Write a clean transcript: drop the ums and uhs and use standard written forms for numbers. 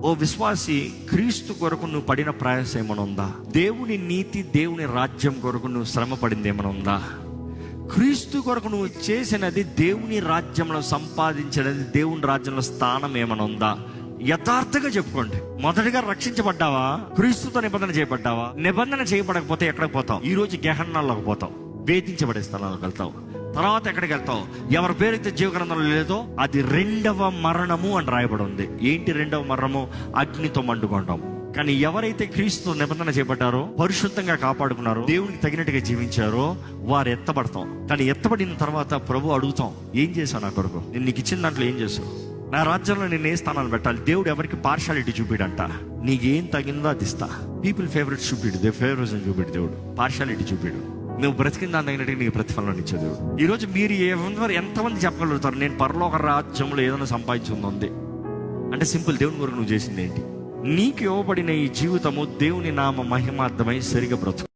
ఓ విశ్వాసి, క్రీస్తు కొరకు నువ్వు పడిన ప్రయాసం ఏమైనా ఉందా? దేవుని నీతి, దేవుని రాజ్యం కొరకు నువ్వు శ్రమ పడింది ఏమైనా ఉందా? క్రీస్తు కొరకు నువ్వు చేసినది, దేవుని రాజ్యంలో సంపాదించినది, దేవుని రాజ్యంలో స్థానం ఏమైనా ఉందా? యథార్థంగా చెప్పుకోండి. మొదటిగా రక్షించబడ్డావా? క్రీస్తుతో నిబంధన చేయబడ్డావా? నిబంధన చేయబడకపోతే ఎక్కడికి పోతావు? ఈ రోజు గెహన్నాల్లోకి పోతావు, వేధించబడే స్థలాలకు వెళ్తావు. తర్వాత ఎక్కడికి వెళ్తావు? ఎవరి పేరైతే జీవగ్రంథంలో లేదో అది 2వ మరణము అని రాయబడి ఉంది. ఏంటి 2వ మరణము? అగ్నితో మండుకోవడం. కానీ ఎవరైతే క్రీస్తు నిబంధన చేపట్టారో, పరిశుద్ధంగా కాపాడుకున్నారో, దేవునికి తగినట్టుగా జీవించారో వారు ఎత్తబడతాం. కానీ ఎత్తబడిన తర్వాత ప్రభు అడుగుతాం, ఏం చేశావు నా కొరకు? నేను నీకు ఇచ్చిన దాంట్లో ఏం చేసావు? నా రాజ్యంలో నేను ఏ స్థానాలు పెట్టాలి? దేవుడు ఎవరికి పార్షాలిటీ చూపిడంట. నీకేం తగిందో అది ఇస్తా. పీపుల్ ఫేవరెట్ చూపిడు, దే ఫేవరిజం చూపిడు. దేవుడు పార్షాలిటీ చూపిడు. నువ్వు బ్రతికిన దాని తగినట్టుగా నీకు ప్రతిఫలం ఇచ్చే దేవుడు. ఈరోజు మీరు ఎంతమంది చెప్పగలుగుతారు, నేను పరలోక రాజ్యంలో ఏదైనా సంపాదించింది అంటే? సింపుల్, దేవుని కొరకు నువ్వు చేసింది ఏంటి? నీకు ఇవ్వబడిన ఈ జీవితము దేవుని నామ మహిమార్థమై సరిగా బ్రతుకు.